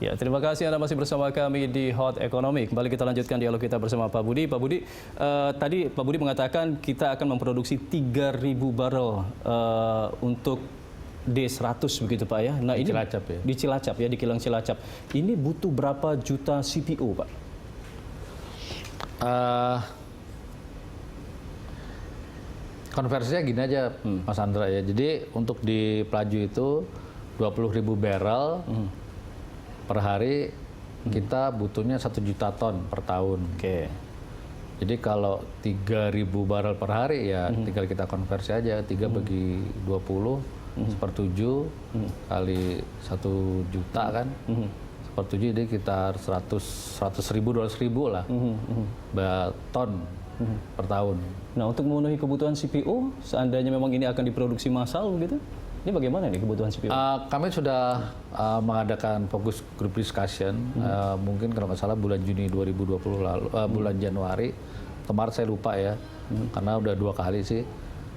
Ya, terima kasih Anda masih bersama kami di Hot Economy. Kembali kita lanjutkan dialog kita bersama Pak Budi. Pak Budi, tadi Pak Budi mengatakan kita akan memproduksi 3.000 barel untuk D100 begitu Pak ya. Nah, di ini Cilacap ya. Di Cilacap ya, di kilang Cilacap. Ini butuh berapa juta CPO, Pak? Konversinya gini aja, Mas Andra ya. Jadi untuk di Pelaju itu 20.000 barrel per hari, kita butuhnya 1 juta ton per tahun. Oke. Jadi kalau 3.000 barrel per hari ya tinggal kita konversi aja, 3 bagi 20, sepertujuh kali 1 juta kan. Sepertujuh jadi sekitar 100.000, 200.000 lah ton per tahun. Nah, untuk memenuhi kebutuhan CPO, seandainya memang ini akan diproduksi massal begitu, ini bagaimana nih kebutuhan CPO? Kami sudah mengadakan fokus group discussion, mungkin kalau nggak salah bulan Juni 2020 lalu, bulan Januari, kemarin saya lupa ya, karena udah 2 kali sih.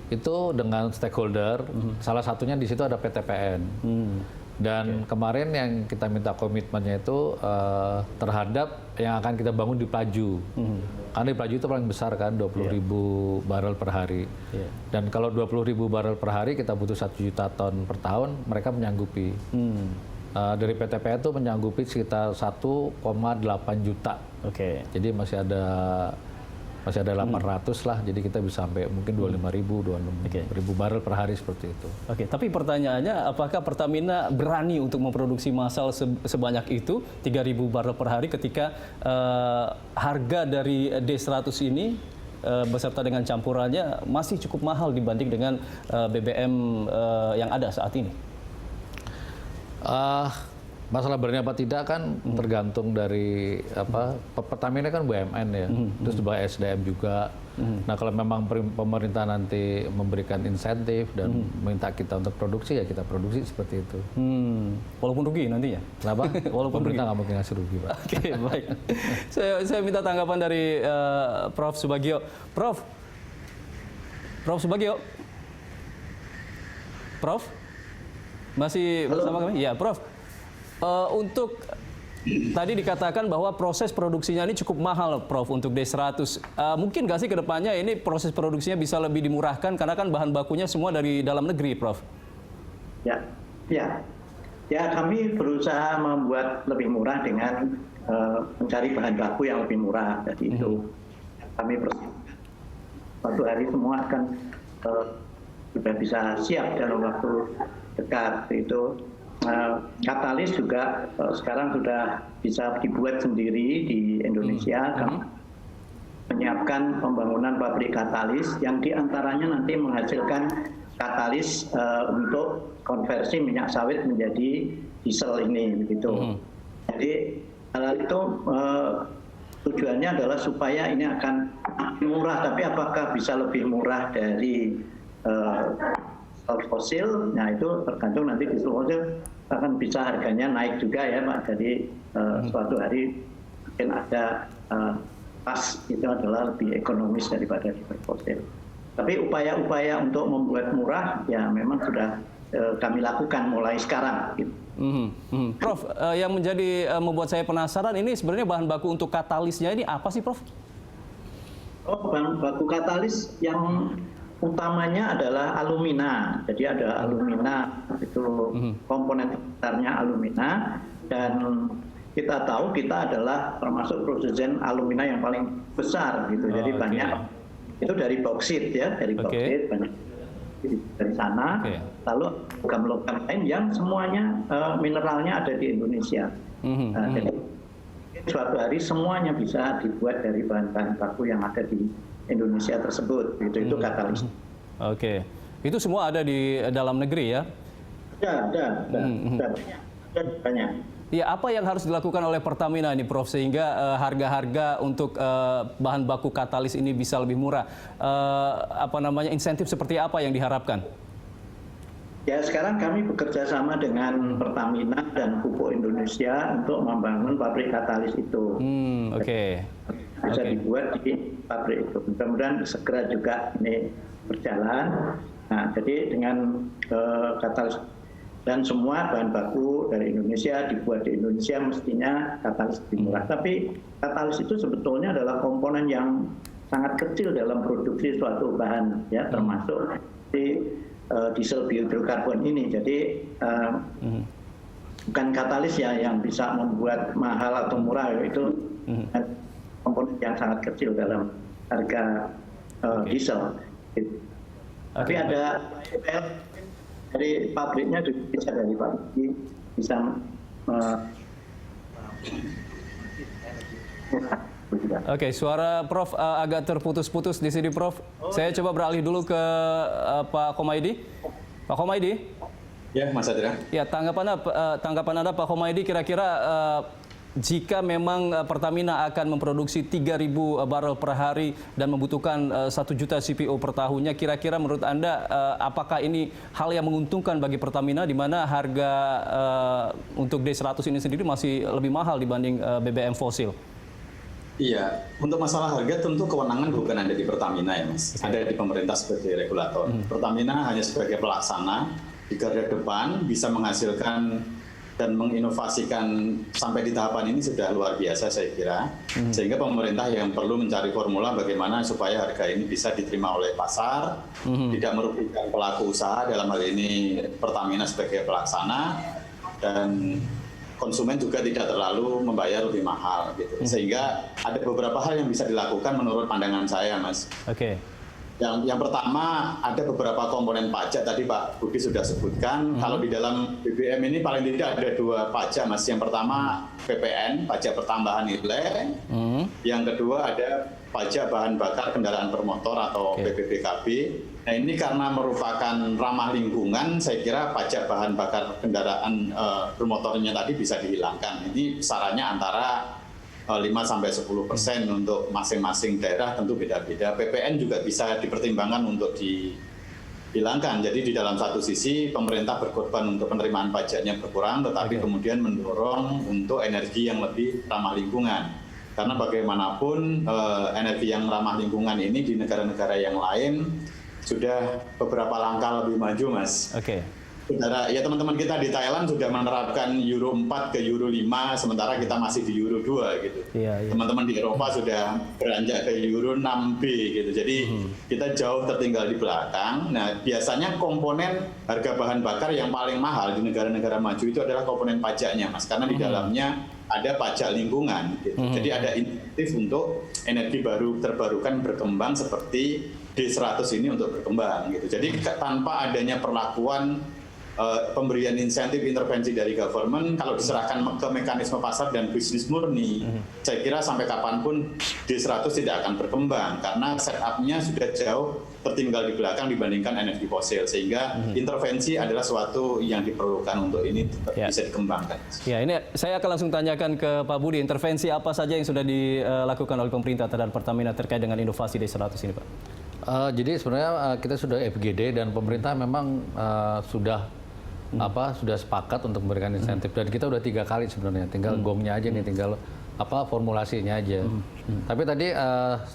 Itu dengan stakeholder, salah satunya di situ ada PTPN. Dan kemarin yang kita minta komitmennya itu terhadap yang akan kita bangun di Pelaju. Karena di Pelaju itu paling besar kan, 20.000 barel per hari. Dan kalau 20.000 barel per hari kita butuh 1 juta ton per tahun, mereka menyanggupi. Dari PTPN itu menyanggupi sekitar 1,8 juta. Jadi masih ada 800 lah, jadi kita bisa sampai mungkin 25.000 barel per hari seperti itu. Tapi pertanyaannya, apakah Pertamina berani untuk memproduksi massal sebanyak itu, 3.000 barel per hari, ketika harga dari D100 ini beserta dengan campurannya masih cukup mahal dibanding dengan BBM yang ada saat ini? Masalah berani apa tidak kan tergantung dari Pertamina kan BUMN ya, terus juga SDM juga. Nah kalau memang pemerintah nanti memberikan insentif dan minta kita untuk produksi, ya kita produksi seperti itu. Walaupun rugi nantinya? Kenapa? Walaupun pemerintah nggak mungkin ngasih rugi, Pak. Baik. Saya minta tanggapan dari Prof. Subagio. Prof Subagio. Prof? Masih bersama kami? Ya, Prof. Untuk tadi dikatakan bahwa proses produksinya ini cukup mahal, Prof, untuk D100. Mungkin nggak sih ke depannya ini proses produksinya bisa lebih dimurahkan karena kan bahan bakunya semua dari dalam negeri, Prof? Ya, kami berusaha membuat lebih murah dengan mencari bahan baku yang lebih murah. Jadi itu kami suatu hari semua akan sudah bisa siap dalam waktu dekat itu. Katalis juga sekarang sudah bisa dibuat sendiri di Indonesia, menyiapkan pembangunan pabrik katalis yang diantaranya nanti menghasilkan katalis untuk konversi minyak sawit menjadi diesel ini, begitu. Jadi hal itu tujuannya adalah supaya ini akan murah, tapi apakah bisa lebih murah dari fosil? Nah itu tergantung nanti diesel fosil akan bisa harganya naik juga ya Pak. Jadi suatu hari mungkin ada pas itu adalah lebih ekonomis daripada diesel fosil. Tapi upaya-upaya untuk membuat murah ya memang sudah kami lakukan mulai sekarang. Gitu. Prof, yang membuat saya penasaran ini sebenarnya bahan baku untuk katalisnya ini apa sih, Prof? Bahan baku katalis yang utamanya adalah alumina. Jadi ada alumina, itu komponen besarnya alumina, dan kita tahu kita adalah termasuk produsen alumina yang paling besar gitu. Jadi banyak itu dari bauksit ya, dari bauksit banyak dari sana. Lalu logam-logam lain yang semuanya mineralnya ada di Indonesia. Jadi suatu hari semuanya bisa dibuat dari bahan-bahan baku yang ada di Indonesia tersebut, itu katalis. Itu semua ada di dalam negeri ya? Ada banyak. Ya, apa yang harus dilakukan oleh Pertamina ini, Prof, sehingga harga-harga untuk bahan baku katalis ini bisa lebih murah? Insentif seperti apa yang diharapkan? Ya, sekarang kami bekerja sama dengan Pertamina dan Pupuk Indonesia untuk membangun pabrik katalis itu. Bisa dibuat di pabrik itu. Mudah-mudahan segera juga ini berjalan. Nah, jadi dengan katalis dan semua bahan baku dari Indonesia dibuat di Indonesia mestinya katalis lebih murah. Tapi katalis itu sebetulnya adalah komponen yang sangat kecil dalam produksi suatu bahan, ya, termasuk di diesel biohidrokarbon ini. Jadi bukan katalis ya yang bisa membuat mahal atau murah, itu komponen yang sangat kecil dalam harga diesel. Tapi ada dari pabriknya juga bisa, dari pabrik bisa Oke, suara Prof agak terputus-putus di sini, Prof. Saya coba beralih dulu ke Pak Khomaidi. Pak Khomaidi? Ya, Mas Adra. Ya, tanggapan Anda Pak Khomaidi, kira-kira jika memang Pertamina akan memproduksi 3.000 barel per hari dan membutuhkan 1 juta CPO per tahunnya, kira-kira menurut Anda apakah ini hal yang menguntungkan bagi Pertamina, di mana harga untuk D100 ini sendiri masih lebih mahal dibanding BBM fosil? Iya, untuk masalah harga tentu kewenangan bukan ada di Pertamina ya, Mas. Ada di pemerintah sebagai regulator. Pertamina hanya sebagai pelaksana di garda depan, bisa menghasilkan dan menginovasikan sampai di tahapan ini sudah luar biasa saya kira. Sehingga pemerintah yang perlu mencari formula bagaimana supaya harga ini bisa diterima oleh pasar, tidak merugikan pelaku usaha, dalam hal ini Pertamina sebagai pelaksana, dan konsumen juga tidak terlalu membayar lebih mahal gitu. Sehingga ada beberapa hal yang bisa dilakukan menurut pandangan saya, Mas. Oke. Yang pertama, ada beberapa komponen pajak tadi Pak Budi sudah sebutkan. Kalau di dalam BBM ini paling tidak ada 2 pajak, Mas. Yang pertama PPN, pajak pertambahan nilai. Yang kedua ada pajak bahan bakar kendaraan bermotor atau PPBKB. Nah, ini karena merupakan ramah lingkungan, saya kira pajak bahan bakar kendaraan bermotornya tadi bisa dihilangkan. Ini sarannya antara 5-10% untuk masing-masing daerah, tentu beda-beda. PPN juga bisa dipertimbangkan untuk dihilangkan. Jadi di dalam satu sisi pemerintah berkorban untuk penerimaan pajaknya berkurang, tetapi kemudian mendorong untuk energi yang lebih ramah lingkungan. Karena bagaimanapun energi yang ramah lingkungan ini di negara-negara yang lain sudah beberapa langkah lebih maju, Mas. Oke. Saudara, ya teman-teman kita di Thailand sudah menerapkan Euro 4 ke Euro 5, sementara kita masih di Euro 2 gitu. Iya. Teman-teman di Eropa sudah beranjak ke Euro 6B gitu. Jadi kita jauh tertinggal di belakang. Nah, biasanya komponen harga bahan bakar yang paling mahal di negara-negara maju itu adalah komponen pajaknya, Mas. Karena di dalamnya ada pajak lingkungan gitu. Jadi ada insentif untuk energi baru terbarukan berkembang seperti D100 ini untuk berkembang gitu. Jadi tanpa adanya perlakuan pemberian insentif intervensi dari government, kalau diserahkan ke mekanisme pasar dan bisnis murni, saya kira sampai kapanpun D100 tidak akan berkembang karena setup-nya sudah jauh tertinggal di belakang dibandingkan energi fosil, sehingga intervensi adalah suatu yang diperlukan untuk ini bisa dikembangkan. Ya, ini saya akan langsung tanyakan ke Pak Budi, intervensi apa saja yang sudah dilakukan oleh pemerintah terhadap Pertamina terkait dengan inovasi D100 ini, Pak? Jadi sebenarnya kita sudah FGD dan pemerintah memang sudah sepakat untuk memberikan insentif, dan kita udah 3 kali sebenarnya, tinggal gongnya aja nih, tinggal formulasinya aja. Tapi tadi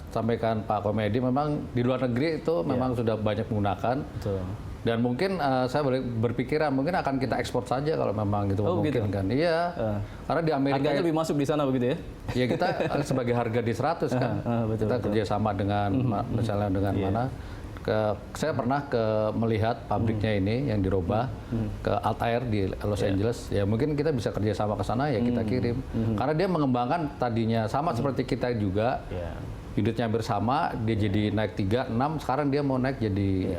sampaikan Pak Khomaidi, memang di luar negeri itu memang sudah banyak menggunakan. Betul. Dan mungkin saya berpikiran mungkin akan kita ekspor saja kalau memang gitu memungkinkan. Iya. Karena di Amerika harganya lebih masuk di sana begitu ya? Ya kita sebagai harga di 100 kan. Kita kerjasama dengan misalnya dengan mana? Saya pernah melihat pabriknya ini yang dirubah ke Altair di Los Angeles. Ya mungkin kita bisa kerjasama ke sana, ya kita kirim. Karena dia mengembangkan tadinya sama seperti kita juga. Unitnya hampir sama, dia jadi naik 3, 6, sekarang dia mau naik jadi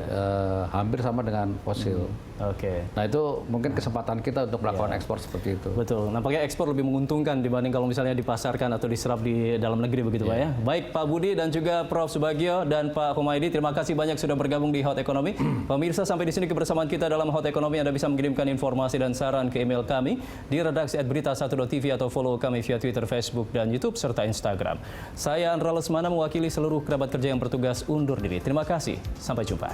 hampir sama dengan fosil. Oke. Nah itu mungkin kesempatan kita untuk melakukan ekspor seperti itu. Betul, nampaknya ekspor lebih menguntungkan dibanding kalau misalnya dipasarkan atau diserap di dalam negeri begitu Pak ya. Baik Pak Budi dan juga Prof. Subagio dan Pak Khomaidi, terima kasih banyak sudah bergabung di Hot Economy. Pemirsa, sampai di sini kebersamaan kita dalam Hot Economy. Anda bisa mengirimkan informasi dan saran ke email kami di redaksi@berita1.tv atau follow kami via Twitter, Facebook, dan YouTube serta Instagram. Saya Andra Lesmana mewakili seluruh kerabat kerja yang bertugas undur diri. Terima kasih, sampai jumpa.